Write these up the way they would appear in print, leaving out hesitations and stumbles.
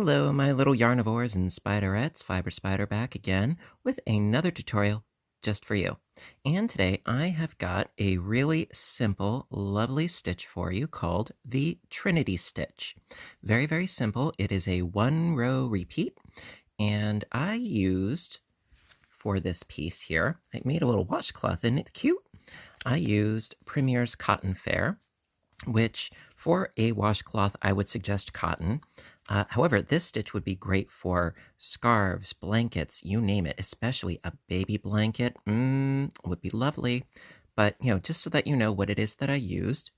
Hello, my little yarnivores and spiderettes. Fiber Spider back again with another tutorial just for you. And today I have got a really simple, lovely stitch for you called the Trinity stitch. Very, very simple. It is a one row repeat. And I used for this piece here, I made a little washcloth. Isn't it cute? I used Premier's Cotton Fair, which for a washcloth, I would suggest cotton. However, this stitch would be great for scarves, blankets, you name it, especially a baby blanket. Would be lovely. But, just so that you know what it is that I used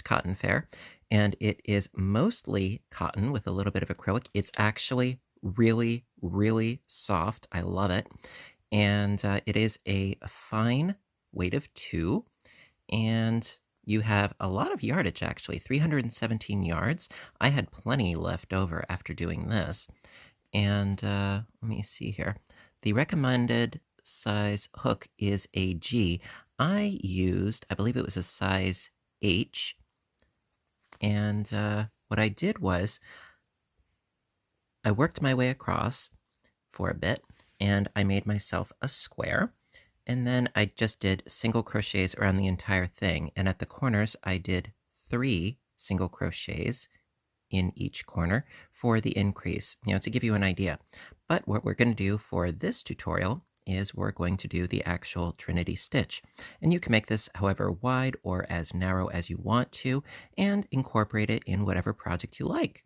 Cotton Fair, and it is mostly cotton with a little bit of acrylic. It's actually really, really soft. I love it. And it is a fine weight of 2, and you have a lot of yardage, actually, 317 yards. I had plenty left over after doing this. And let me see here. The recommended size hook is a G. I used, I believe it was a size H. And what I did was I worked my way across for a bit, and I made myself a square. And then I just did single crochets around the entire thing. And at the corners, I did 3 single crochets in each corner for the increase, to give you an idea. But what we're going to do for this tutorial is we're going to do the actual Trinity stitch. And you can make this however wide or as narrow as you want to, and incorporate it in whatever project you like.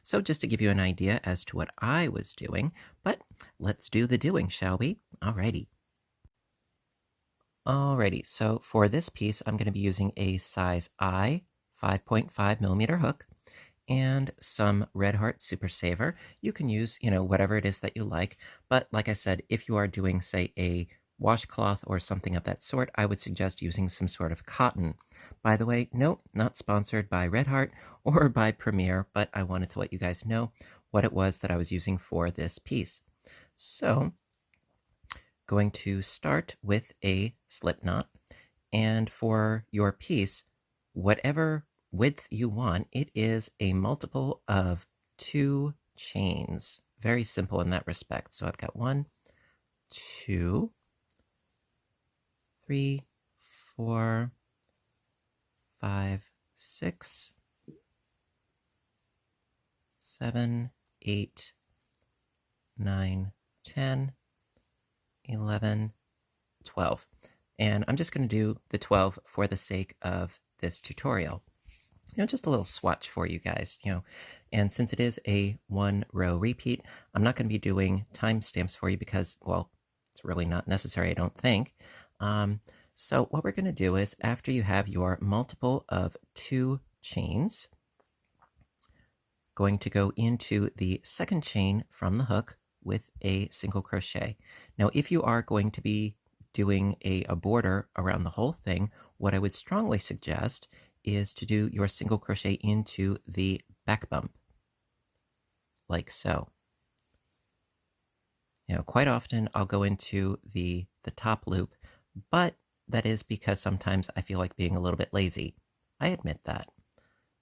So just to give you an idea as to what I was doing, but let's do the doing, shall we? Alrighty. Alrighty, so for this piece, I'm going to be using a size I 5.5 millimeter hook and some Red Heart Super Saver. You can use, whatever it is that you like. But like I said, if you are doing, say, a washcloth or something of that sort, I would suggest using some sort of cotton. By the way, nope, not sponsored by Red Heart or by Premier, but I wanted to let you guys know what it was that I was using for this piece. So going to start with a slip knot, and for your piece, whatever width you want, it is a multiple of 2 chains. Very simple in that respect. So I've got 1, 2, 3, 4, 5, 6, 7, 8, 9, 10, 11, 12. And I'm just going to do the 12 for the sake of this tutorial. Just a little swatch for you guys, And since it is a one row repeat, I'm not going to be doing timestamps for you because, well, it's really not necessary, I don't think. So what we're going to do is after you have your multiple of 2 chains, going to go into the second chain from the hook with a single crochet. Now, if you are going to be doing a border around the whole thing, what I would strongly suggest is to do your single crochet into the back bump, like so. Quite often I'll go into the top loop, but that is because sometimes I feel like being a little bit lazy. I admit that.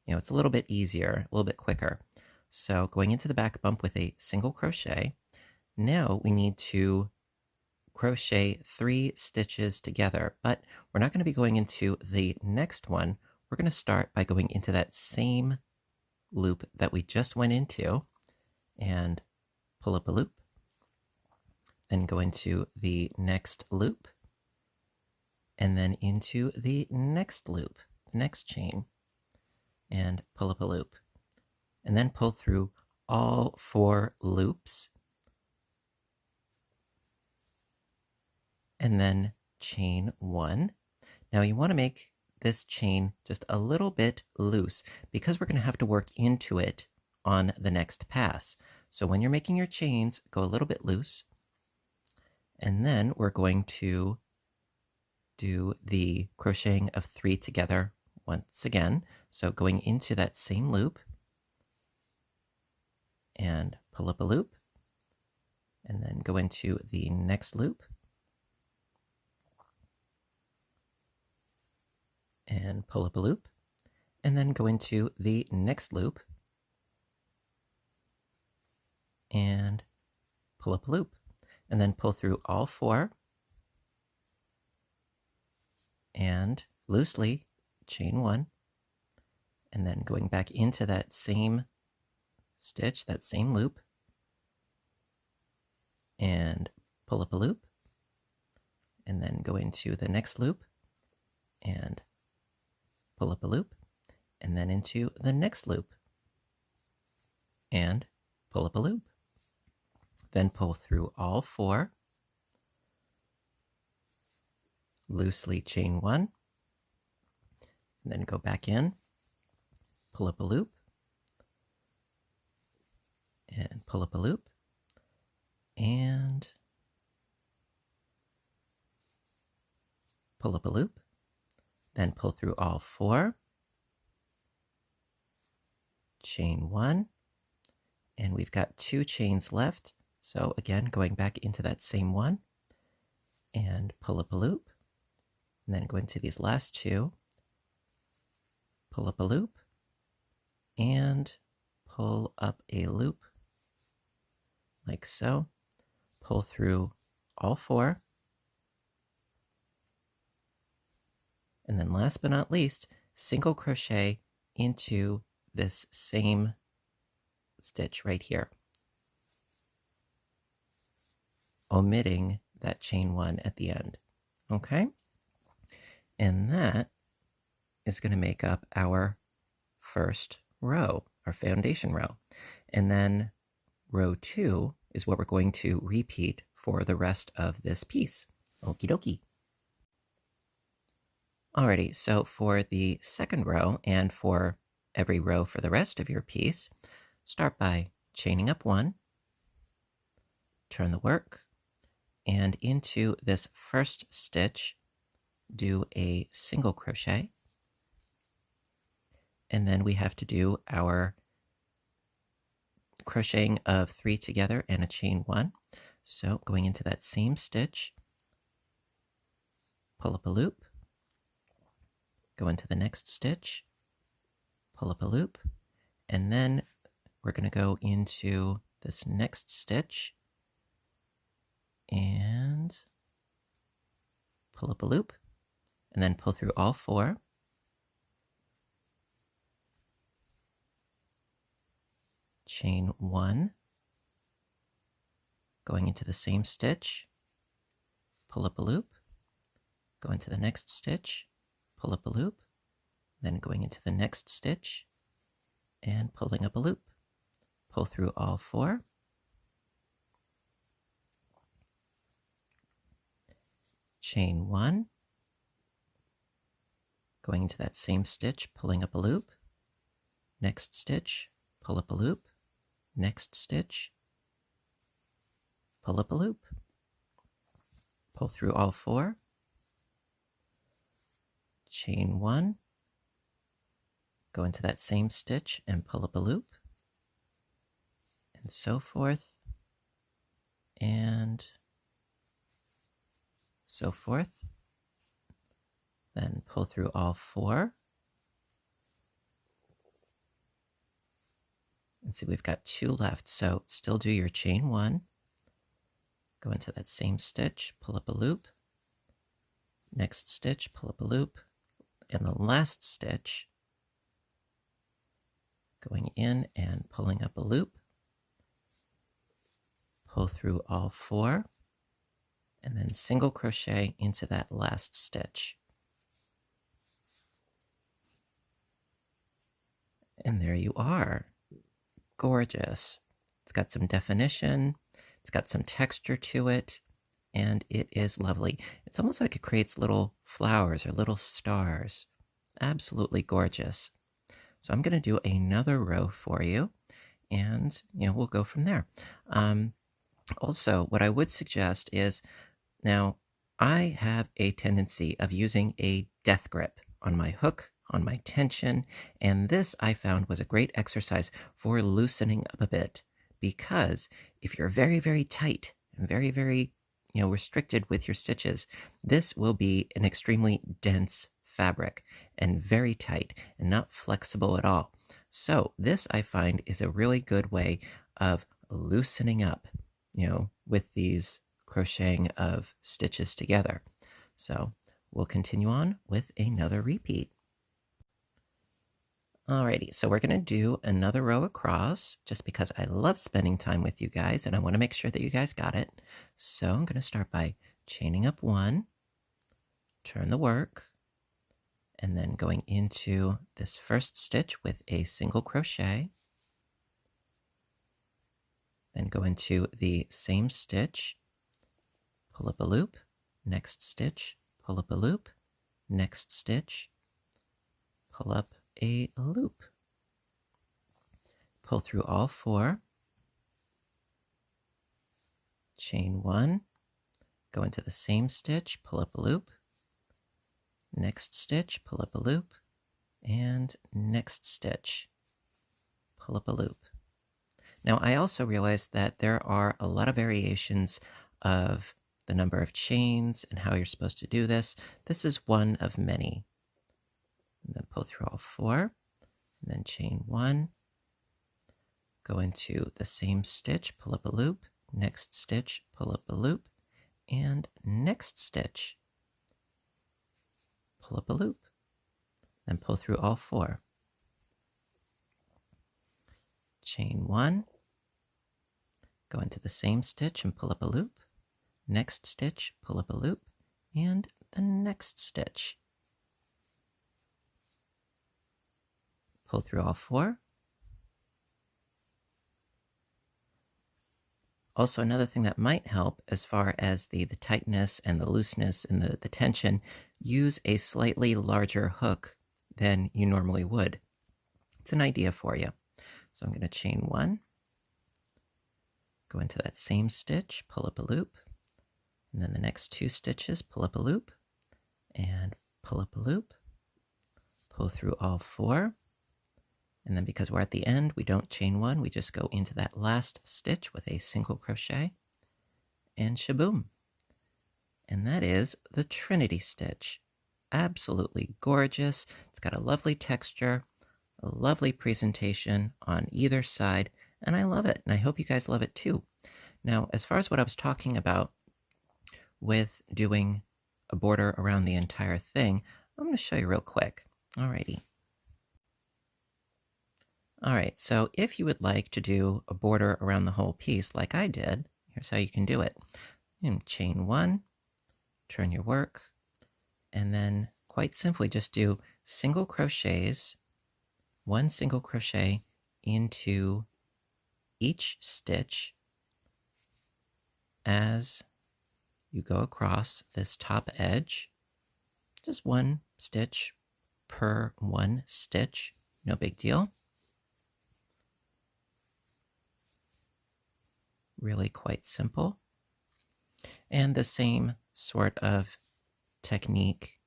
It's a little bit easier, a little bit quicker. So going into the back bump with a single crochet, now we need to crochet 3 stitches together, but we're not going to be going into the next one. We're going to start by going into that same loop that we just went into and pull up a loop, then go into the next loop, and then into the next loop, next chain, and pull up a loop, and then pull through all 4 loops, and then chain 1. Now you want to make this chain just a little bit loose because we're going to have to work into it on the next pass. So when you're making your chains, go a little bit loose, and then we're going to do the crocheting of 3 together once again. So going into that same loop and pull up a loop, and then go into the next loop and pull up a loop, and then go into the next loop and pull up a loop, and then pull through all 4 and loosely chain 1, and then going back into that same stitch, that same loop, and pull up a loop, and then go into the next loop and pull up a loop, and then into the next loop and pull up a loop. Then pull through all 4, loosely chain 1, and then go back in, pull up a loop, and pull up a loop, and pull up a loop, then pull through all 4, chain 1, and we've got 2 chains left. So again, going back into that same one and pull up a loop, and then go into these last 2, pull up a loop, and pull up a loop like so. Pull through all 4, and then last but not least, single crochet into this same stitch right here, omitting that chain 1 at the end. Okay? And that is going to make up our first row, our foundation row. And then row 2 is what we're going to repeat for the rest of this piece. Okie dokie. Alrighty, so for the second row and for every row for the rest of your piece, start by chaining up 1, turn the work, and into this first stitch, do a single crochet, and then we have to do our crocheting of 3 together and a chain 1. So going into that same stitch, pull up a loop, go into the next stitch, pull up a loop, and then we're going to go into this next stitch and pull up a loop, and then pull through all 4, chain 1, going into the same stitch, pull up a loop, go into the next stitch, pull up a loop, then going into the next stitch and pulling up a loop. Pull through all 4, chain 1, going into that same stitch, pulling up a loop, next stitch, pull up a loop, next stitch, pull up a loop, pull through all 4, chain 1, go into that same stitch and pull up a loop, and so forth, and so forth. Then pull through all 4. And see, we've got 2 left, so still do your chain 1, go into that same stitch, pull up a loop, next stitch, pull up a loop, and the last stitch, going in and pulling up a loop, pull through all 4, and then single crochet into that last stitch. And there you are. Gorgeous. It's got some definition, it's got some texture to it, and it is lovely. It's almost like it creates little flowers or little stars. Absolutely gorgeous. So I'm going to do another row for you, and we'll go from there. Also, what I would suggest is, now I have a tendency of using a death grip on my hook, on my tension, and this I found was a great exercise for loosening up a bit, because if you're very, very tight and very, very restricted with your stitches, this will be an extremely dense fabric and very tight and not flexible at all. So this I find is a really good way of loosening up, with these crocheting of stitches together. So we'll continue on with another repeat. Alrighty, so we're going to do another row across just because I love spending time with you guys and I want to make sure that you guys got it. So I'm going to start by chaining up one, turn the work, and then going into this first stitch with a single crochet. Then go into the same stitch, pull up a loop, next stitch, pull up a loop, next stitch, pull up a loop. Pull through all four, chain one, go into the same stitch, pull up a loop, next stitch, pull up a loop, and next stitch, pull up a loop. Now I also realized that there are a lot of variations of the number of chains and how you're supposed to do this. This is one of many. And then pull through all four, and then chain one, go into the same stitch, pull up a loop, next stitch, pull up a loop, and next stitch, pull up a loop, then pull through all four. Chain one, go into the same stitch and pull up a loop, next stitch, pull up a loop, and the next stitch. Pull through all four. Also, another thing that might help as far as the tightness and the looseness and the tension, use a slightly larger hook than you normally would. It's an idea for you. So I'm going to chain one, go into that same stitch, pull up a loop, and then the next two stitches, pull up a loop, and pull up a loop, pull through all four, and then because we're at the end, we don't chain one, we just go into that last stitch with a single crochet, and shaboom. And that is the Trinity stitch. Absolutely gorgeous. It's got a lovely texture, a lovely presentation on either side, and I love it, and I hope you guys love it too. Now, as far as what I was talking about with doing a border around the entire thing, I'm going to show you real quick. Alrighty. Alright, so if you would like to do a border around the whole piece like I did, here's how you can do it. Chain one, turn your work, and then quite simply just do single crochets, one single crochet into each stitch as you go across this top edge. Just one stitch per one stitch, no big deal. Really quite simple. And the same sort of technique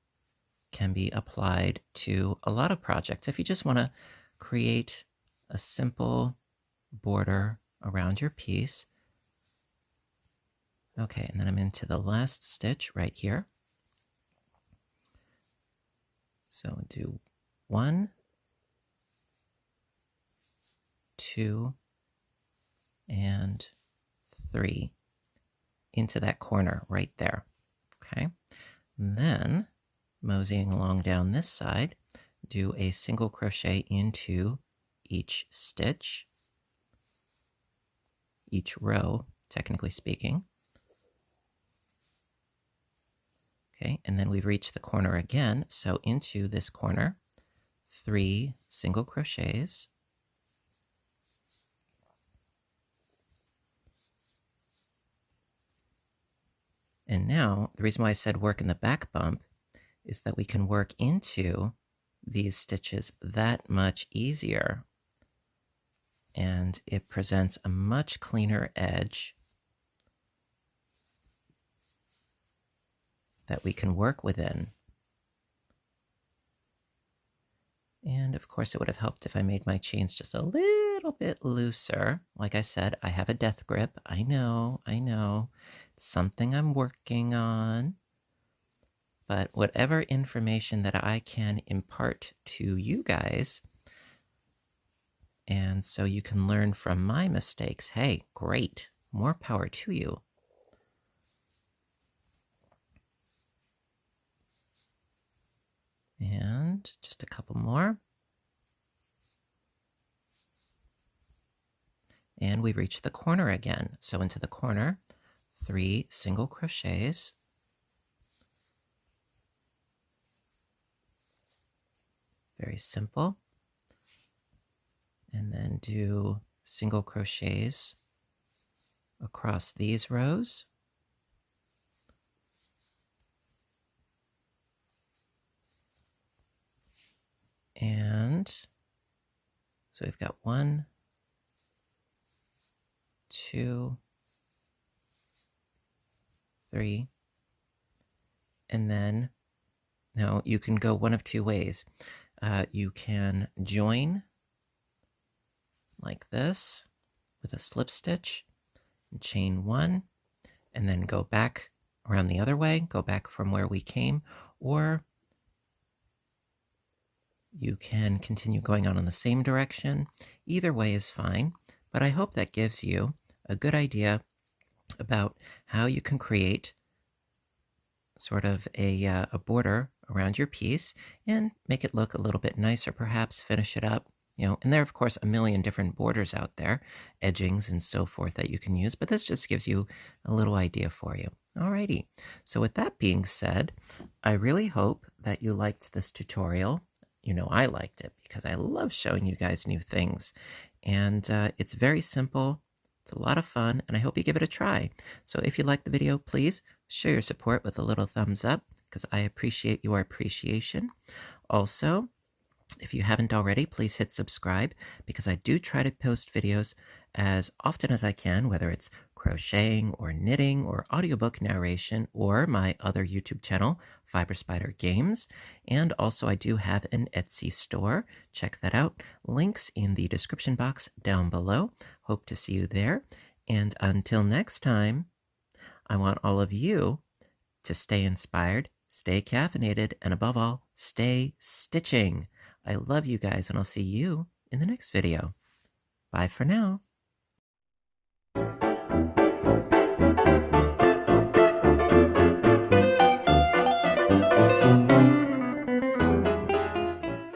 can be applied to a lot of projects. If you just want to create a simple border around your piece. Okay, and then I'm into the last stitch right here. So do 1, 2, and 3 into that corner right there. Okay, and then moseying along down this side, do a single crochet into each stitch, each row, technically speaking. Okay, and then we've reached the corner again, so into this corner, 3 single crochets. And now, the reason why I said work in the back bump is that we can work into these stitches that much easier. And it presents a much cleaner edge that we can work within. And of course, it would have helped if I made my chains just a little bit looser. Like I said, I have a death grip. I know. It's something I'm working on. But whatever information that I can impart to you guys And so you can learn from my mistakes. Hey, great. More power to you. And just a couple more. And we reach the corner again. So into the corner, 3 single crochets. Very simple. And then do single crochets across these rows. And so we've got 1, 2, 3, and then now you can go one of two ways. You can join like this with a slip stitch and chain 1, and then go back around the other way, go back from where we came, or you can continue going on in the same direction. Either way is fine, but I hope that gives you a good idea about how you can create sort of a border around your piece and make it look a little bit nicer, perhaps finish it up. And there are, of course, a million different borders out there, edgings and so forth that you can use, but this just gives you a little idea for you. Alrighty, so with that being said, I really hope that you liked this tutorial. I liked it because I love showing you guys new things, and it's very simple. It's a lot of fun, and I hope you give it a try. So if you liked the video, please show your support with a little thumbs up, because I appreciate your appreciation. Also, if you haven't already, please hit subscribe, because I do try to post videos as often as I can, whether it's crocheting or knitting or audiobook narration or my other YouTube channel, Fiber Spider Games. And also I do have an Etsy store. Check that out. Links in the description box down below. Hope to see you there. And until next time, I want all of you to stay inspired, stay caffeinated, and above all, stay stitching. I love you guys, and I'll see you in the next video. Bye for now.